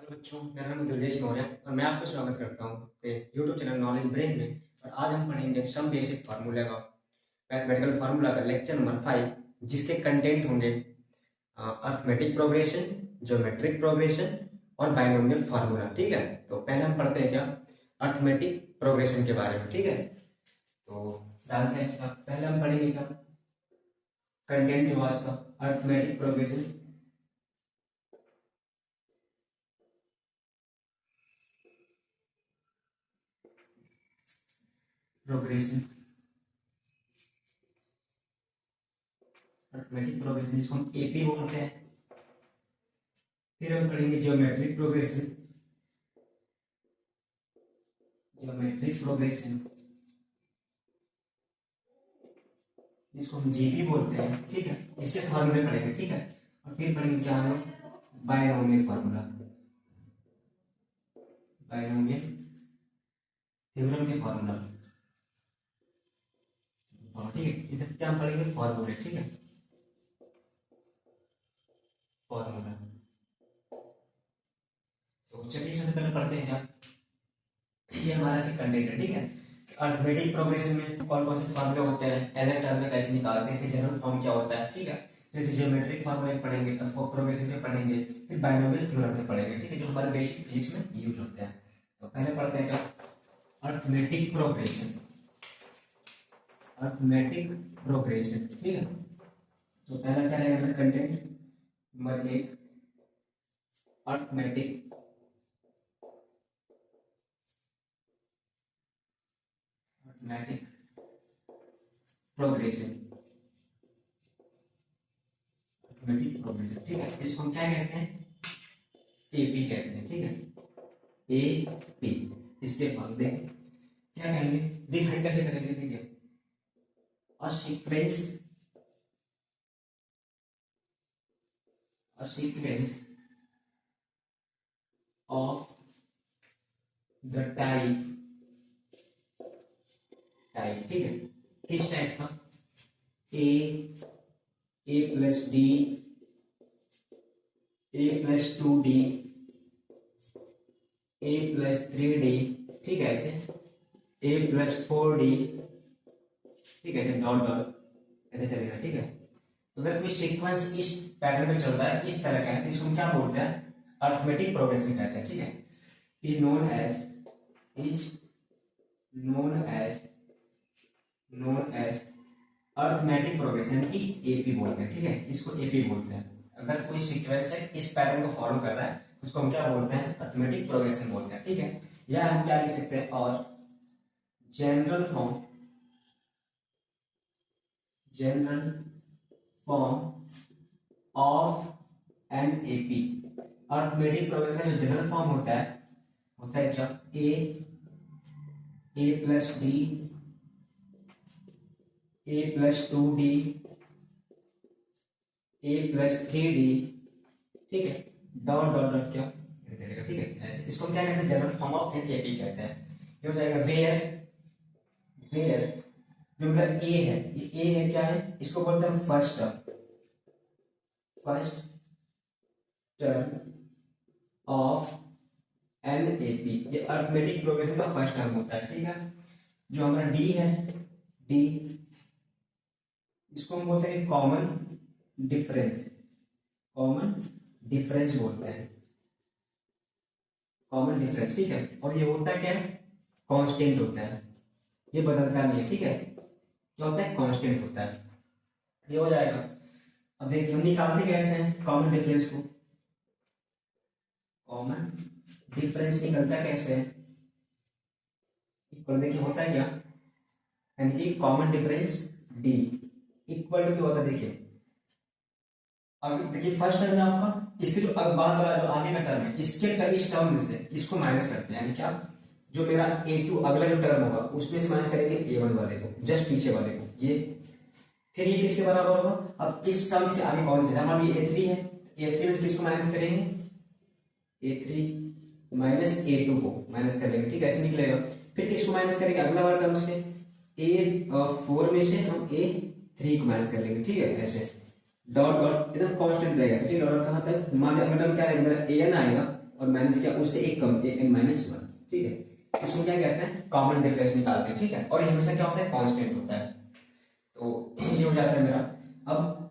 Hello बच्चों, मेरा नाम दुर्गेश मौर्य और मैं आपको स्वागत करता हूँ अपने यूट्यूब चैनल नॉलेज ब्रेन में। और आज हम पढ़ेंगे सम बेसिक फार्मूला का मैथमेटिकल फार्मूला का लेक्चर नंबर 5, जिसके कंटेंट होंगे अर्थमेटिक प्रोग्रेशन, ज्योमेट्रिक प्रोग्रेशन और बाइनोमियल फार्मूला। ठीक है, तो पहले हम पढ़ते हैं क्या अर्थमेटिक प्रोग्रेशन के बारे में। ठीक है, तो जानते हैं क्या पहले हम पढ़ेंगे क्या कंटेंट जो आज का arithmetic progression. Progression arithmetic progression जिसको हम एपी बोलते हैं। फिर हम पढ़ेंगे ज्योमेट्रिक प्रोग्रेशन। ज्योमेट्रिक प्रोग्रेशन जिसको हम जीपी बोलते हैं। ठीक है, इसके फॉर्मूले पढ़ेंगे। ठीक है, और फिर पढ़ेंगे क्या हम बायनोमियल फार्मूला, बायनोमियल थ्योरम के फार्मूला। ठीक है, ये सब क्या हम पढ़ेंगे फॉर्मूले। ठीक है, फॉर्मूला। तो चलिए सबसे पहले पढ़ते हैं क्या ये हमारा से कंटेंट है। ठीक है, अर्थमेटिक प्रोग्रेशन में कौन कौन से फार्मूले होते हैं, एलर टर्म में कैसे निकालते हैं, इसके जनरल फॉर्म क्या होता है। ठीक है, जैसे ज्योमेट्रिक फार्मूले पढ़ेंगे, प्रोग्रेशन पे पढ़ेंगे, फिर बायनोमियल थ्योरम पे पढ़ेंगे। ठीक है, जो हमारे बेसिक फिजिक्स में यूज होते हैं। तो पहले पढ़ते हैं क्या अर्थमेटिक प्रोग्रेशन। Arithmetic progression. ठीक है, तो पहला क्या रहेगा content number 1 arithmetic arithmetic progression. Arithmetic progression. ठीक है, इसको हम क्या कहते हैं एपी कहते हैं। ठीक है, एपी। इसके बाद देखें क्या कहेंगे, डिफाइन कैसे करेंगे। देखिए a sequence a sequence of the type। ठीक है, किस टाइप का a plus D, a plus 2d, a plus 3d। ठीक है, ऐसे a प्लस 4d। ठीक है, ऐसे डॉट डॉट ऐसे चलेगा। ठीक है, तो अगर कोई सीक्वेंस इस पैटर्न में चल रहा है, इस तरह का है, तो इसको हम क्या बोलते हैं अर्थमेटिक प्रोग्रेशन कहते हैं। ठीक है, is known as arithmetic progression की एपी बोलते हैं। ठीक है, इसको एपी बोलते हैं। अगर कोई सीक्वेंस है इस पैटर्न को फॉलो कर रहा है तो उसको हम क्या बोलते हैं अर्थमेटिक प्रोग्रेशन बोलते हैं। ठीक है, या हम क्या लिख सकते हैं और general form of an AP. Arithmetic progression का जो जनरल फॉर्म होता है क्या ए प्लस डी, ए प्लस 2d, ए प्लस 3d। ठीक है, डॉट डॉट डॉट क्या रहेगा। ठीक है, ऐसे इसको हम क्या कहते हैं general form of an AP कहते हैं। ये हो जाएगा वेयर जो मेरा ए है, ये ए है क्या है, इसको बोलते हैं first term of an AP. ये अर्थमेटिक प्रोग्रेशन का फर्स्ट टर्म होता है। ठीक है, जो हमारा डी है, डी इसको हम बोलते हैं कॉमन डिफरेंस बोलते हैं, कॉमन डिफरेंस। ठीक है, और ये होता है क्या कांस्टेंट होता है, ये बदलता नहीं है। ठीक है, क्या होता है कांस्टेंट होता है। ये हो जाएगा। अब देखिए हम निकालते कैसे हैं कॉमन डिफरेंस को, कॉमन डिफरेंस निकलता कैसे है, इक्वल देखिए होता है क्या, यानी कि common difference d equal to क्या होता है। देखिए अब देखिए फर्स्ट टर्म में आपका इसके जो अब बाद वाला जो आगे का टर्म है, इस टर्म में से इसको माइनस करते हैं, यानी क्या जो मेरा a2 अगला जो टर्म होगा उसमें से माइनस करेंगे a1 वाले को, जस्ट पीछे वाले को। ये फिर ये किसके बराबर होगा, अब इस टर्म से आगे कौन से है, हमारा ये a3 है, a3 में से किसको माइनस करेंगे, a3 माइनस a2 को माइनस कर लेंगे। ठीक है, ऐसे निकलेगा। फिर किसको माइनस करेंगे अगला वाला टर्म से, a4 में से हम a3 को माइनस कर लेंगे। ठीक है, ऐसे डॉट डॉट एकदम कांस्टेंट रहेगा। ठीक है, डॉट कहां तक, मान लो अगला टर्म क्या रहेगा मेरा an आएगा और माइनस किया उससे एक कम n माइनस वन, ठीक है। इसको क्या कहते हैं, कॉमन डिफरेंस निकालते हैं, ठीक है। और ये हमेशा क्या होता है, कांस्टेंट होता है। तो ये हो जाता है मेरा। अब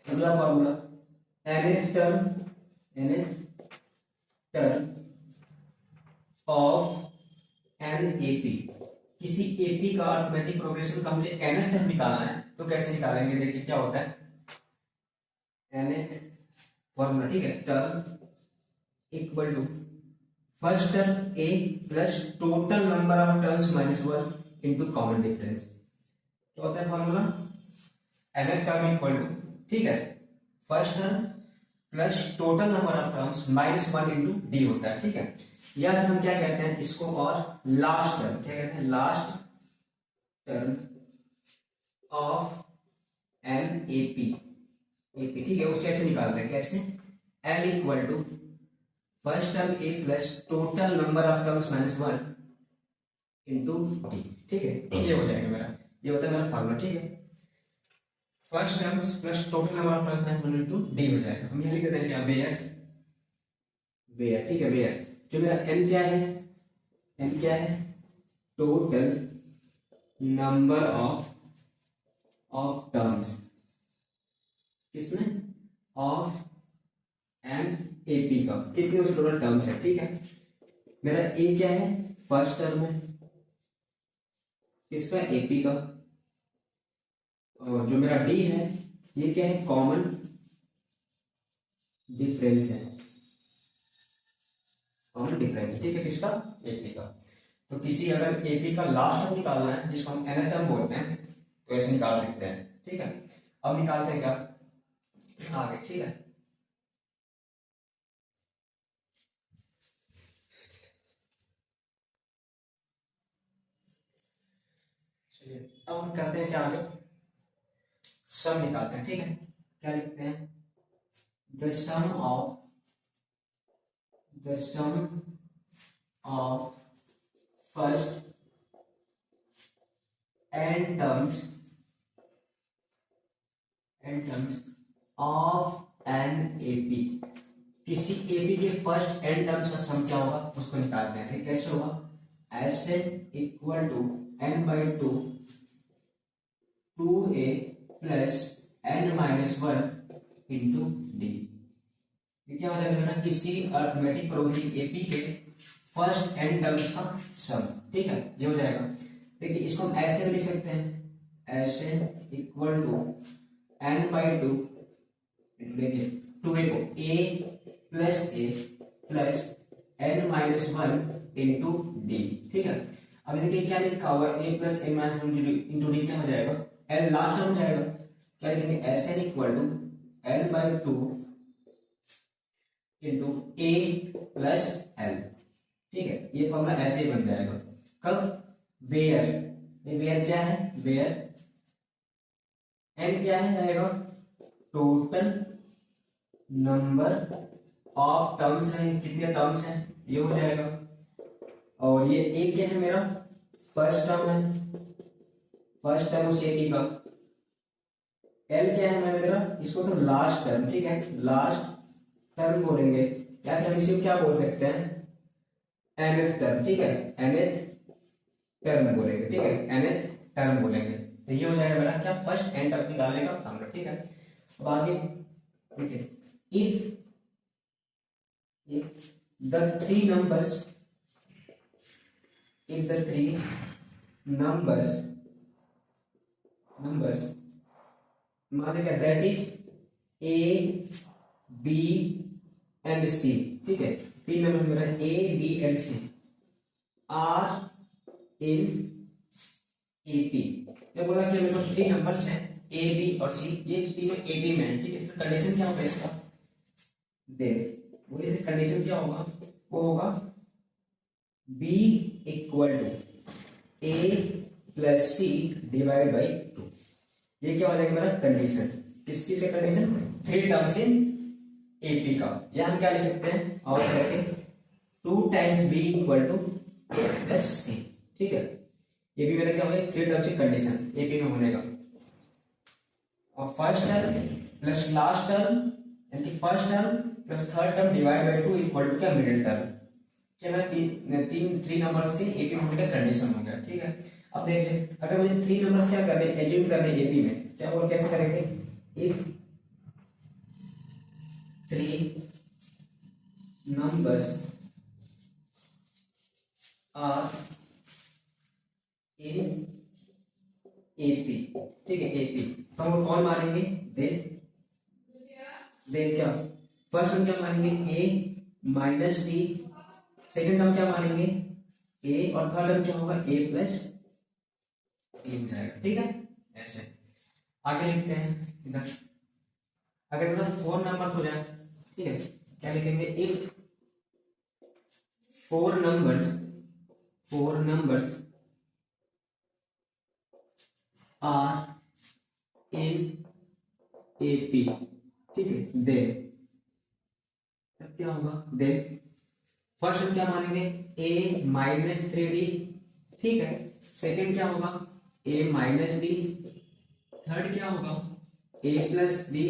अगला formula nth term of an AP. किसी एपी का अर्थमेटिक प्रोग्रेशन का मुझे nth टर्म निकालना है, तो कैसे निकालेंगे, देखिए क्या होता है nth फॉर्मूला, ठीक है। Term equal to first term a plus total number of terms minus one into common difference. क्या होता है formula, nth term equal to, ठीक है, first term plus total number of terms minus one into d होता है, ठीक है। या फिर हम क्या कहते हैं इसको, और लास्ट टर्म, क्या कहते हैं, last term of an AP, ठीक है। उसको कैसे निकालते हैं, कैसे, l equal to first term a plus total number of terms minus one into d, ठीक है। ये हो जाएगा मेरा, ये होता है मेरा फॉर्मूला, ठीक है। First terms plus total number of terms minus one into D हो जाएगा। हम ये लिख देते हैं क्या, वेयर, ठीक है, वेयर। जो मेरा एन क्या है, एन क्या है, टोटल नंबर ऑफ टर्म्स, किसमें, ऑफ एन एपी का, कितने उसके टोटल टर्म्स है, ठीक है। मेरा ए क्या है, फर्स्ट टर्म है, किसका, एपी का। और जो मेरा डी है, ये क्या है, कॉमन डिफरेंस है, कॉमन डिफरेंस, ठीक है, किसका, एपी का। तो किसी अगर एपी का लास्ट टर्म निकालना है, जिसको हम nth टर्म बोलते हैं, तो ऐसे निकाल सकते हैं, ठीक है। अब निकालते हैं क्या आगे, ठीक है। अब हम करते हैं क्या आगे, सम निकालते हैं, ठीक है। क्या लिखते हैं, the sum of first n terms of an AP. किसी एपी के फर्स्ट n टर्म्स का सम क्या होगा, उसको निकालते हैं, कैसे होगा, S equal to n by two 2a plus n minus one into d. ये क्या हो जाएगा मेरा, किसी अर्थमेटिक प्रोग्रेशन एपी के फर्स्ट n टर्म्स का सम, ठीक है, ये हो जाएगा। देखिए इसको हम ऐसे भी लिख सकते हैं, ऐसे equal to n by two, देखिए 2a को a plus n minus one into d, ठीक है। अभी देखिए क्या लिखा हुआ है, a plus n minus one into d, क्या हो जाएगा, l लास्ट टर्म हो जाएगा। क्या लिखेंगे, S n equal to n by two into a plus l, ठीक है। ये फॉर्मूला ऐसे ही बन जाएगा। कब, वेयर क्या है, वेयर n क्या है, जाएगा टोटल नंबर ऑफ टर्म्स है, कितने टर्म्स हैं, ये हो जाएगा। और ये a क्या है मेरा, फर्स्ट टर्म है, फर्स्ट टर्म उस एपी का। l क्या है मेरा, इसको तो लास्ट टर्म, ठीक है, लास्ट टर्म बोलेंगे, या फिर हम इसे क्या बोल सकते हैं, nth टर्म, ठीक है, nth टर्म बोलेंगे, ठीक है, nth टर्म बोलेंगे। तो ये हो जाएगा मेरा क्या, फर्स्ट n टर्म निकालने का फॉर्मूला, ठीक है। अब आगे देखिए, इफ the three numbers मान लीजिए that is A B and C, ठीक है, तीन नंबर मेरा A B and C are in AP. मैं बोला कि मेरे पास 3 नंबर्स हैं ए बी और सी, ये तीनों एपी में है, ठीक है। इसका कंडीशन क्या होगा इसका, बोलिए इसका कंडीशन क्या होगा, वो होगा b equal to a plus c divide by 2। ये क्या हो जाएगा मेरा कंडीशन, किस चीज का कंडीशन, 3 टर्म्स इन एपी का। या हम क्या लिख सकते हैं, और करके 2 times b equal to a plus c, ठीक है। ये भी मेरा क्या हो गया, 3 टर्म्स की कंडीशन एपी में होने का। और first term plus last term, यानी कि first term plus third term divide by 2 equal to क्या मिडिल टर्म। क्या मैं तीन थ्री नंबर्स के एपी होने का कंडीशन हो गया, ठीक है। अब देख लें, अगर मुझे थ्री नंबर्स क्या करने एज्यूम करने एपी में, क्या बोल कैसे करेंगे, if three numbers are in AP, ठीक है, एपी तो हम कौन मानेंगे, देन क्या फर्स्ट हम क्या मानेंगे ए माइनस डी, सेकेंड हम क्या मानेंगे ए, और थर्ड हम क्या होगा ए प्लस डी हो जाएगा, ठीक है। ऐसे आगे लिखते हैं इधर, अगर मतलब फोर नंबर्स हो जाए, ठीक है, क्या लिखेंगे, if four numbers are in AP, ठीक है, देन तब क्या होगा, देन फर्स्ट हम क्या मानेंगे a माइनस थ्री डी, ठीक है, सेकेंड क्या होगा a माइनस डी, थर्ड क्या होगा a प्लस डी,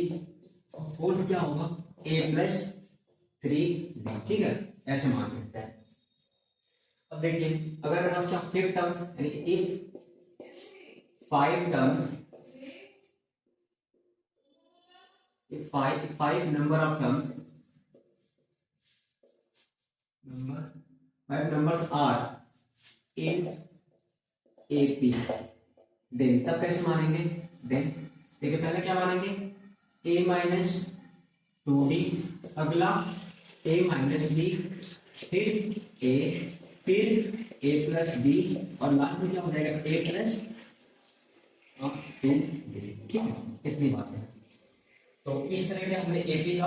और फोर्थ क्या होगा a प्लस थ्री डी, ठीक है, ऐसे मान सकते हैं। अब देखिए अगर मेरे पास क्या फिफ्थ टर्म्स, यानी कि if five number of terms five numbers are in AP, then तब कैसे मानेंगे, देन देखिए पहले क्या मानेंगे a माइनस टू डी, अगला a माइनस बी, फिर a प्लस बी, और लास्ट में क्या हो जाएगा a प्लस टू डी, ठीक है, इतनी बात है। तो इस तरह के हमने एपी का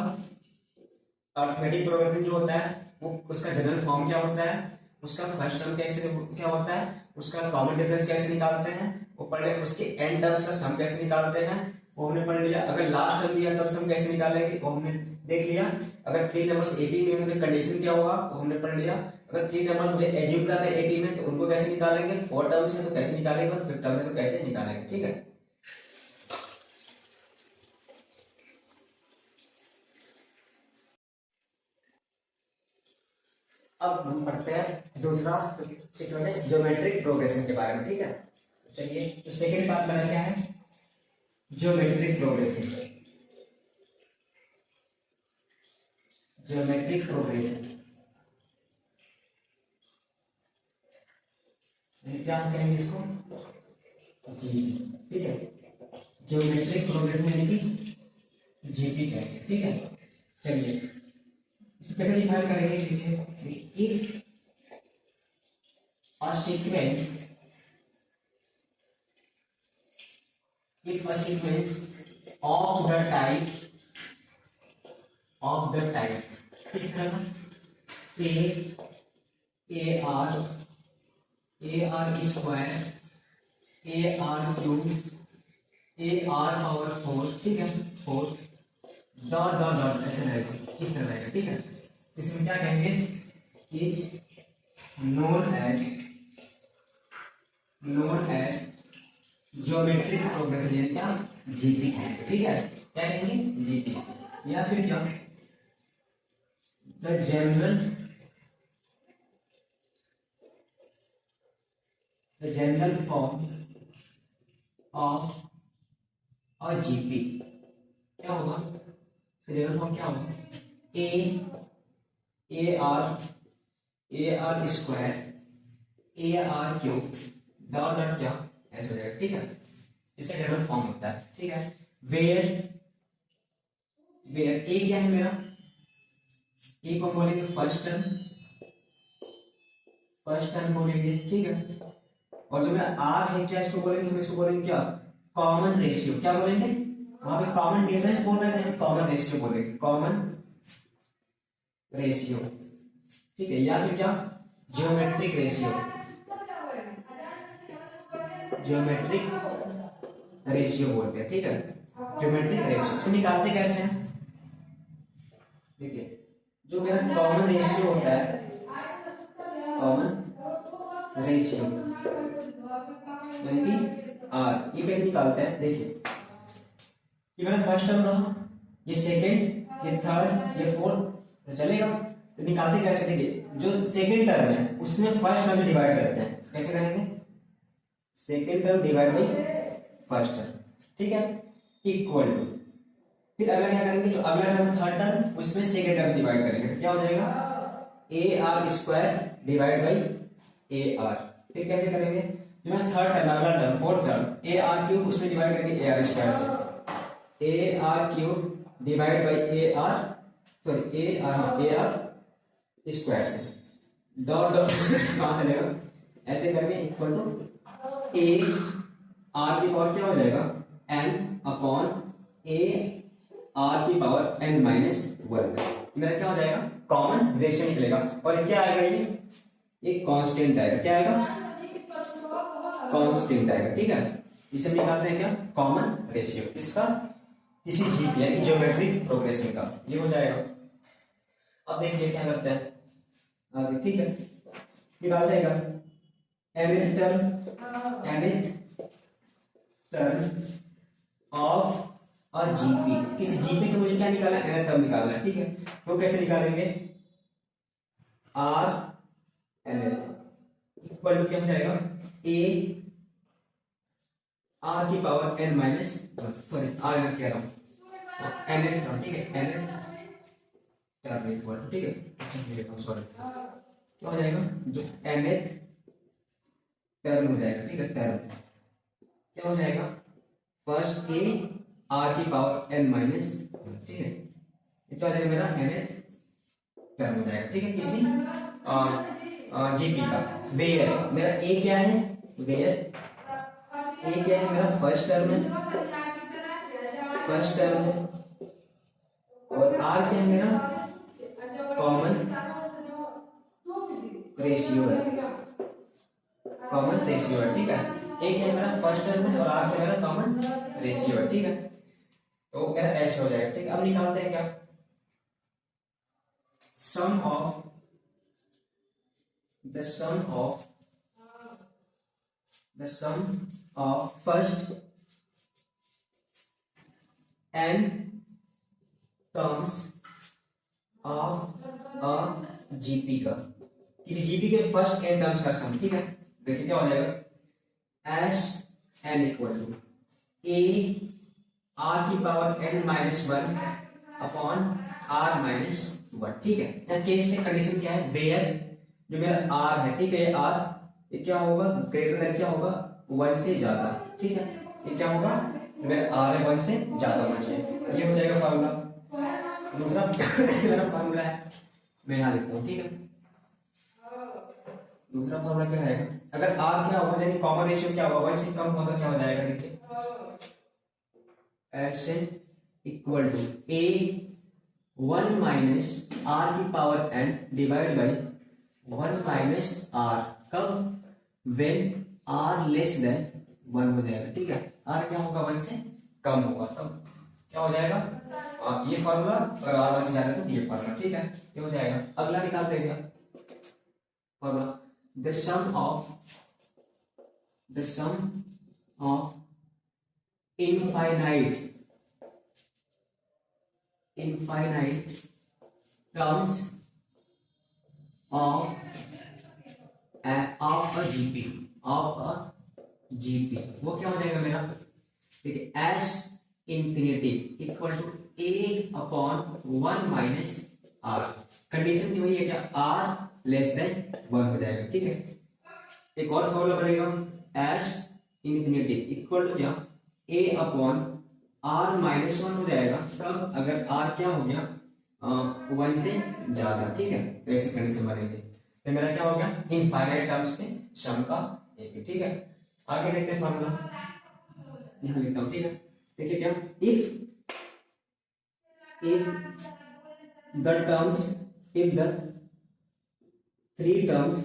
अर्थमेटिक प्रोग्रेशन जो होता है वो उसका जनरल फॉर्म क्या होता है, उसका फर्स्ट टर्म कैसे क्या होता है, उसका कॉमन डिफरेंस कैसे निकालते हैं वो पढ़ लिया, उसके एंड टर्म्स का सम कैसे निकालते हैं वो हमने पढ़ लिया, अगर लास्ट टर्म दिया तब सम कैसे निकालेंगे वो हमने देख लिया, अगर थ्री नंबर्स एपी में होंगे कंडीशन क्या होगा वो हमने पढ़ लिया, अगर थ्री नंबर्स मुझे एज्यूम कर रहे हैं एपी में तो उनको कैसे निकालेंगे, फोर टर्म्स में तो कैसे निकालेंगे और फिफ्थ टर्म में तो कैसे निकालेंगे, ठीक है। अब हम पढ़ते हैं दूसरा सीक्वेंस ज्योमेट्रिक प्रोग्रेशन के बारे में, ठीक है। चलिए तो सेकंड पार्ट मेरा क्या है, ज्योमेट्रिक प्रोग्रेशन। ज्योमेट्रिक प्रोग्रेशन क्या कहेंगे इसको, जी, ठीक है, ज्योमेट्रिक प्रोग्रेशन यानी कि जीपी कहेंगे, ठीक है। चलिए कैसे डिफाइन करेंगे, if a sequence of the type इस तरह ar square ar cube ar power 4, ठीक है, 4 डॉट डॉट डॉट ऐसे रहेगा, इस तरह रहेगा, ठीक है। इसमें क्या कहेंगे, is known as geometric progression, यानी क्या जीपी है, ठीक है, क्या कहेंगे जीपी, या फिर क्या the general form of a GP, क्या होगा, जनरल फॉर्म क्या होगा, A R square A R cube dot dot क्या ऐसे हो जाएगा, ठीक है, इसका जनरल फॉर्म होता है, ठीक है। वेयर ए क्या है मेरा, ए को बोलेंगे फर्स्ट टर्म बोलेंगे, ठीक है, और जो मेरा आर है क्या इसको बोलेंगे, हम इसको बोलेंगे क्या कॉमन रेशियो, क्या बोलेंगे, वहां पे कॉमन डिफरेंस बोल रहे थे, कॉमन रेशियो बोलेंगे, कॉमन रेशियो, ठीक है, या फिर क्या ज्योमेट्रिक रेशियो, बोलते हैं, ठीक है, ज्योमेट्रिक रेशियो से निकालते कैसे हैं, देखिए जो मेरा कॉमन रेशियो होता है, कॉमन रेशियो यानी कि आर, ये कैसे निकालते हैं, देखिए ये मेरा फर्स्ट टर्म रहा, ये सेकेंड ये थर्ड, ये फोर्थ, तो चलेगा। तो निकालते कैसे, देखिए जो सेकेंड टर्म है उसमें फर्स्ट टर्म डिवाइड करते हैं, कैसे करेंगे, second term divide by first term, ठीक है, इक्वल टू, फिर अगला क्या करेंगे, जो अगला टर्म थर्ड टर्म उसमें सेकेंड टर्म डिवाइड करेंगे, क्या हो जाएगा, a are square divide by A R. फिर कैसे करेंगे, जो मैं थर्ड टर्म, अगला term fourth term A R cube उसमें डिवाइड करेंगे ए आर स्क्वायर से, A R cube divide by A R, sorry A R square से, डॉट डॉट कहाँ चलेगा, ऐसे करके इक्वल टू ए आर की पावर क्या हो जाएगा, एन अपॉन ए आर की पावर एन माइनस वन, मेरा क्या हो जाएगा, कॉमन रेशियो निकलेगा। और क्या आएगा, ये कांस्टेंट आएगा, क्या आएगा, कांस्टेंट आएगा, ठीक है। इसे हम निकालते हैं क्या, कॉमन रेशियो, इसका किसी जीपी यानी ज्योमेट्रिक प्रोग्रेशन का, ये हो जाएगा। अब देखिए क्या करते हैं आगे, ठीक है, निकालते हैं क्या, nth term of a GP, किसी जीपी को मुझे क्या निकालना है, nth टर्म निकालना है, ठीक है। तो कैसे निकालेंगे, आर nth इक्वल टू क्या हो जाएगा, ए आर की power n minus, sorry r n कह रहा हूँ, nth टर्म, ठीक है, nth टर्म इक्वल टू, ठीक है, सॉरी क्या हो जाएगा, जो nth टर्म हो जाएगा, ठीक है, टर्म क्या हो जाएगा, फर्स्ट ए आर की पावर एन माइनस, ठीक है, क्या हो जाएगा मेरा nth टर्म हो जाएगा, ठीक है, किसी जीपी का। वेयर मेरा ए क्या है, वेयर ए क्या है मेरा, फर्स्ट टर्म है, फर्स्ट टर्म है, और आर क्या है मेरा, कॉमन रेशियो है, कॉमन रेशियो है, ठीक है। एक है मेरा फर्स्ट टर्म है और आर क्या है मेरा कॉमन रेशियो है, ठीक है। तो मेरा एच हो जाएगा, ठीक है। अब निकालते हैं क्या, sum of the sum of first n terms of a GP का, किसी जीपी के फर्स्ट एन टर्म्स का सम, ठीक है। देखिए क्या हो जाएगा, s n equal to a r की power n minus one upon r minus one, ठीक है। यहाँ केस में कंडीशन क्या है, वेयर जो मेरा आर है, ठीक है, आर ये क्या होगा, ग्रेटर देन क्या होगा, वन से ज्यादा, ठीक है। ये क्या होगा, मेरा आर है वन से ज्यादा होना चाहिए, ये हो जाएगा फॉर्मूला। दूसरा मेरा फॉर्मूला है, मैं यहाँ लिखता हूँ, ठीक है। दूसरा फॉर्मूला क्या है, अगर आर क्या होगा यानी कॉमन रेशियो क्या होगा, वन से कम होगा, क्या हो जाएगा, देखिए ऐसे equal to a one minus r की power n divide by one minus r, कब, when r less than one हो जाएगा, ठीक है। आर क्या होगा, वन से कम होगा, तब क्या हो जाएगा, ये फॉर्मूला, अगर आर वन से ज्यादा तो ये फॉर्मूला, ठीक है, ये हो जाएगा। अगला निकालते हैं क्या formula, the sum of infinite terms of a GP, वो क्या हो जाएगा मेरा, देखिए S infinity equal to a upon one minus r, condition की वही है क्या, आर लेस देन वन हो जाएगा, ठीक है। एक और फॉर्मूला बनेगा, एस इंफिनिटी इक्वल टू क्या, ए अपॉन आर माइनस वन हो जाएगा, कब, अगर आर क्या हो गया, वन से ज्यादा, ठीक है। तो ऐसे कंडीशन बनेंगे, तो मेरा क्या हो गया, इनफाइनाइट टर्म्स के सम का एक, ठीक है। आगे देखते हैं फॉर्मूला, यहां लिखता हूं, ठीक है। देखिए क्या, if the three terms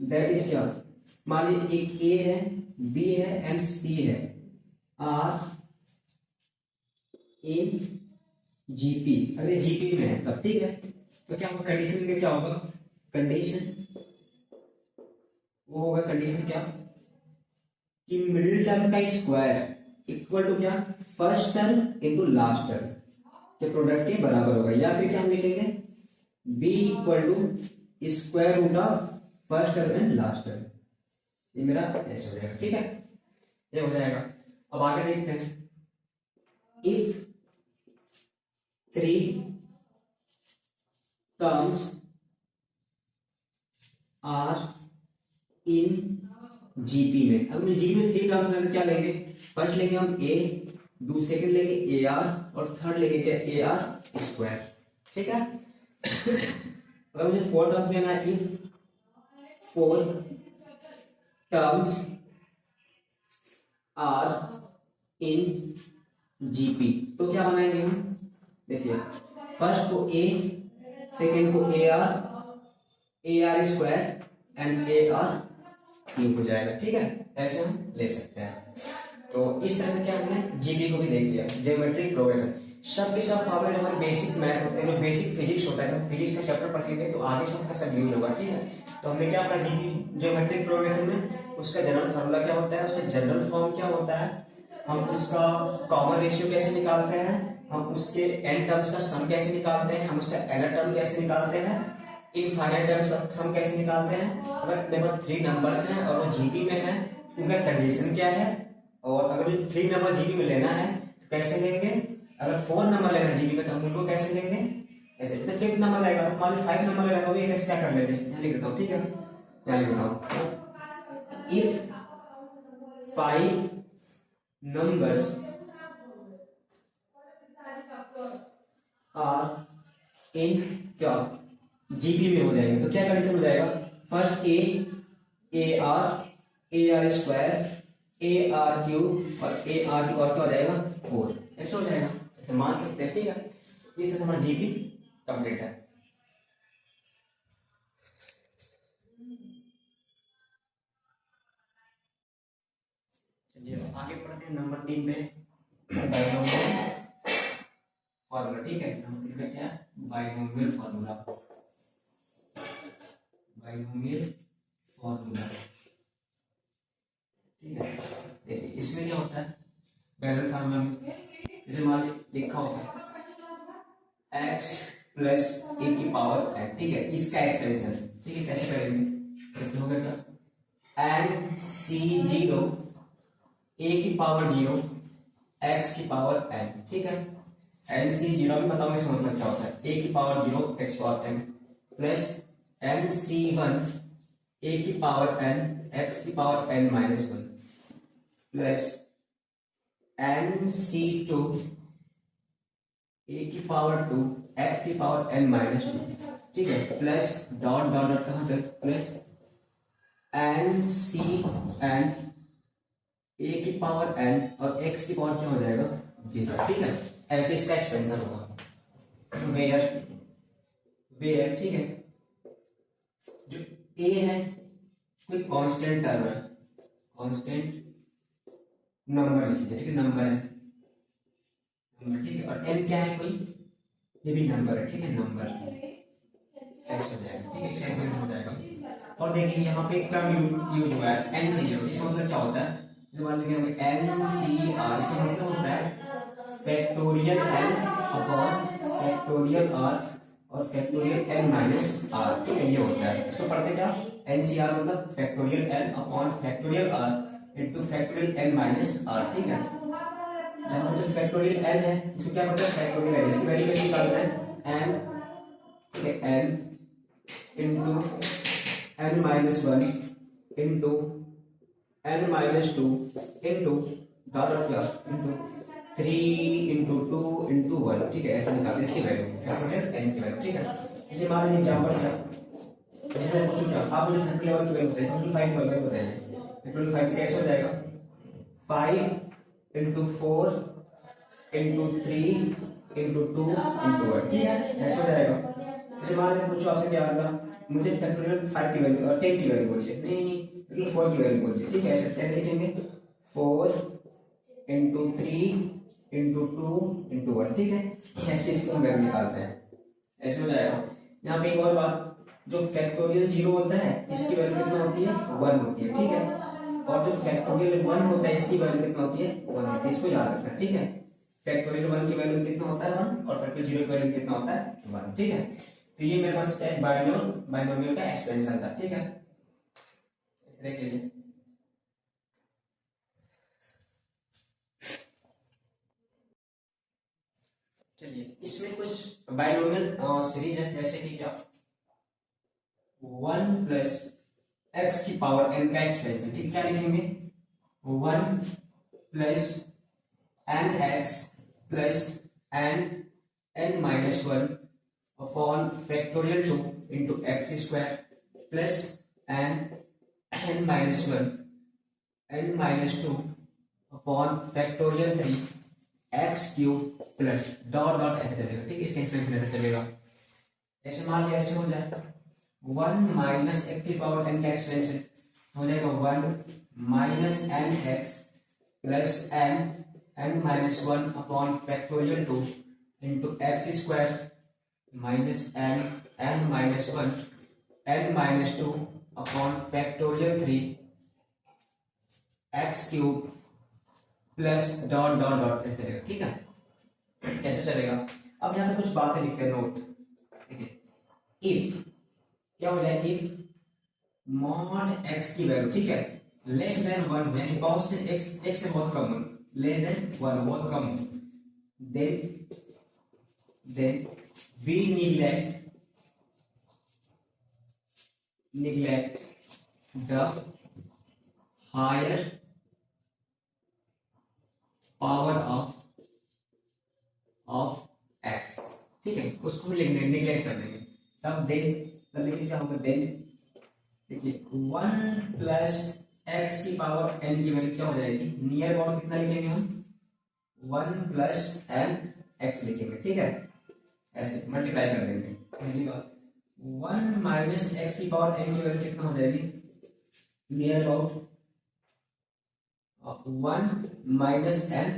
that is क्या, मान लीजिए एक ए है, बी है एंड सी है, आर इन जीपी, अरे जीपी में है तब, ठीक है। तो क्या होगा, कंडीशन में क्या होगा, कंडीशन वो होगा, कंडीशन क्या कि मिडिल टर्म का स्क्वायर इक्वल टू क्या, first term into last term के प्रोडक्ट के बराबर होगा, या फिर क्या हम लिखेंगे b equal to square root of first term and last term. ये मेरा ऐसे हो जाएगा, ठीक है, ये हो जाएगा। अब आगे देखते हैं, if 3 terms are in GP में, अब जीपी में 3 टर्म्स हैं तो क्या लेंगे, फर्स्ट लेंगे हम ए, दूसरे के लेंगे ए आर, और थर्ड लेंगे क्या ए आर स्क्वायर, ठीक है। अगर मुझे 4 टर्म्स लेना है, if 4 terms are in GP, तो क्या बनाएंगे हम, देखिए फर्स्ट को ए, सेकेंड को A R square and A R cube हो जाएगा, ठीक है, ऐसे हम ले सकते हैं। तो इस तरह से क्या हमने जीपी को भी देख लिया, ज्योमेट्रिक प्रोग्रेशन। सब के सब फॉर्मूले हमारे बेसिक मैथ होते हैं, जो बेसिक फिजिक्स होता है, फिजिक्स का चैप्टर पढ़ेंगे तो आगे से उनका सब यूज होगा, ठीक है। तो हमने क्या पढ़ा जीपी ज्योमेट्रिक प्रोग्रेशन में, उसका जनरल फार्मूला क्या होता है, उसका जनरल फॉर्म क्या होता है, हम उसका कॉमन रेशियो कैसे निकालते हैं, हम उसके एन टर्म्स का सम कैसे निकालते हैं, हम उसका एनर टर्म कैसे निकालते हैं, इनफाइनाइट टर्म्स का सम कैसे निकालते हैं। अगर मेरे पास 3 नंबर्स हैं और वो जीपी में है, उनका कंडीशन क्या है, और अगर 3 नंबर जीपी में लेना है तो कैसे लेंगे, अगर 4 नंबर लेना है जीपी में तो हम उनको कैसे लेंगे, ऐसे। तो 5th नंबर रहेगा, मान लो 5 नंबर लेना हो, ये कैसे क्या कर लेंगे, यहाँ लिख देता हूँ, ठीक है, यहाँ लिख देता हूँ, इफ 5 numbers are in क्या जीबी में हो जाएंगे, तो क्या कंडीशन हो जाएगा, first A R square A R cube और ए आर क्यूब और क्या हो जाएगा 4, ऐसे हो जाएगा, ऐसे मान सकते हैं, ठीक है। इस तरह से हमारा जीबी कंप्लीट है। चलिए आगे पढ़ते हैं नंबर 3 पे, फॉर्मूला, ठीक है। नंबर 3 पे क्या है, बाइनोमियल फॉर्मूला, बाइनोमियल फॉर्मूला, ठीक है। देखिए इसमें क्या होता है, बाइनोमियल फॉर्मूला में जैसे मान लिखा होगा x प्लस ए की पावर n, ठीक है, इसका एक्सपेंशन, ठीक है, कैसे करेंगे, तो होगा क्या एन सी 0 ए की पावर 0 x की पावर n, ठीक है। एन सी 0 भी बताऊंगा इसका मतलब क्या होता है, ए की power 0 x power n plus n C 1 a की पावर n x की power n minus 1 plus n C 2 a की पावर 2 x की पावर n माइनस 2, ठीक है, प्लस डॉट डॉट डॉट कहां तक, plus n C n a की power n और x की पावर क्या हो जाएगा 0, ठीक है। ऐसे इसका एक्सपेंशन होगा वेयर, ठीक है। जो a है कोई कांस्टेंट टर्म है, कांस्टेंट नंबर लिखिए, ठीक है, नंबर है, नंबर, ठीक है, और n क्या है, कोई ये भी नंबर है, ठीक है, नंबर ऐसे हो जाएगा, ठीक है, एक्सपेंशन हो जाएगा। और देखिए यहाँ पे एक टर्म यूज हुआ है n सी 0, इसका मतलब क्या होता है, मान लीजिए एन सी आर, इसका मतलब होता है factorial n upon factorial r और फैक्टोरियल n माइनस r, ठीक है, ये होता है। इसको पढ़ते क्या, एन सी आर मतलब factorial n upon factorial r into factorial n minus r, ठीक है। जहाँ जो फैक्टोरियल n है इसको क्या मतलब फैक्टोरियल n, इसकी वैल्यू कैसे निकालते हैं, n, ठीक है, n into n minus 1 into n minus 2 into dot क्या इंटू 3 इंटू 2 इंटू 1, ठीक है, ऐसे निकालते इसकी वैल्यू फैक्टोरियल n की वैल्यू, ठीक है। इसे मान लीजिए एग्जांपल क्या, इसमें पूछूं क्या, आप मुझे फैक्टोरियल की वैल्यू बताइए, फैक्टोरियल 5 की वैल्यू बताइए, फैक्टोरियल 5 कैसे हो जाएगा, 5 इंटू 4 इंटू 3 इंटू 2 इंटू 1, ठीक है, ऐसे हो जाएगा। इसे मान लीजिए पूछो आपसे क्या होगा, मुझे फैक्टोरियल 5 की वैल्यू और 10 की वैल्यू बोलिए, नहीं 4 की वैल्यू बोलिए, ठीक है, ऐसे कैसे लिखेंगे 4 इंटू 3 इंटू 2 इंटू 1, ठीक है, ऐसे इसको हम वैल्यू निकालते हैं, ऐसे हो जाएगा। यहाँ पे एक और बात, जो फैक्टोरियल 0 होता है इसकी वैल्यू कितना होती है 1 होती है, ठीक है, और जो फैक्टोरियल 1 होता है इसकी वैल्यू कितना होती है 1 होती है, इसको याद रखना, ठीक है। फैक्टोरियल 1 की वैल्यू कितना होता है 1 और फैक्टोरियल 0 की वैल्यू कितना होता है 1, ठीक है। तो ये मेरे पास एक बायनोमियल का एक्सपेंशन था, ठीक है। देख लीजिए, चलिए इसमें कुछ बायनोमियल सीरीज है, जैसे कि क्या 1 प्लस एक्स की पावर n का एक्सपेंशन, ठीक, क्या लिखेंगे 1 plus n x plus n minus 1 upon factorial 2 into x square plus n minus 1 n minus 2 upon factorial 3 x cube plus dot dot ऐसे चलेगा, ठीक, इसका एक्सपेंशन ऐसे चलेगा। ऐसे मान लिया ऐसे हो जाए 1 माइनस एक्स की पावर n का एक्सपेंशन हो जाएगा 1 minus n x plus n minus 1 upon factorial 2 into x square minus n minus 1 n minus 2 upon factorial 3 x cube plus dot dot dot ऐसे चलेगा, ठीक है, ऐसे चलेगा। अब यहाँ पे कुछ बातें लिखते हैं, नोट, ठीक है। इफ क्या हो जाए, इफ मॉड एक्स की वैल्यू, ठीक है, लेस देन 1, यानी कौन से एक्स से बहुत कम, लेस देन 1 बहुत कम, then we neglect the higher power of x, ठीक है, उसको भी लिखने निगलेक्ट कर देंगे। तब देन लिखिए क्या होगा, देन देखिए 1 प्लस एक्स की पावर n की वैल्यू क्या हो जाएगी, नियर अबाउट कितना लिखेंगे हम 1 प्लस एन एक्स लिखेंगे, ठीक है, ऐसे मल्टीप्लाई कर देंगे। पहली बात 1 माइनस एक्स की पावर n की वैल्यू कितना हो जाएगी, near about 1 minus n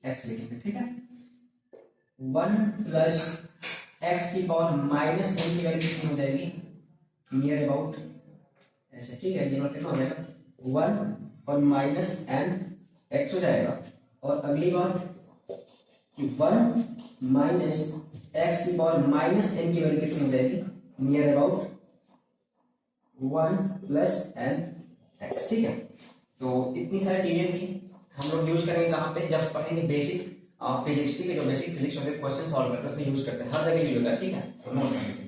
x लिखेंगे, ठीक है। 1 प्लस एक्स की पावर माइनस एन की वैल्यू कितनी हो जाएगी, नियर अबाउट ऐसे, ठीक है, ये कितना हो जाएगा 1 और माइनस एन एक्स हो जाएगा। और अगली बात कि 1 माइनस एक्स की पावर माइनस एन की वैल्यू कितनी हो जाएगी, near about 1 plus n x, ठीक है। तो इतनी सारी चीजें थी, हम लोग यूज करेंगे कहाँ पे, जब पढ़ेंगे बेसिक फिजिक्स, ठीक है, जो बेसिक फिजिक्स होते हैं क्वेश्चन सॉल्व करते हैं उसमें यूज करते हैं, हर जगह यूज होता है, ठीक है, तो नोट करेंगे।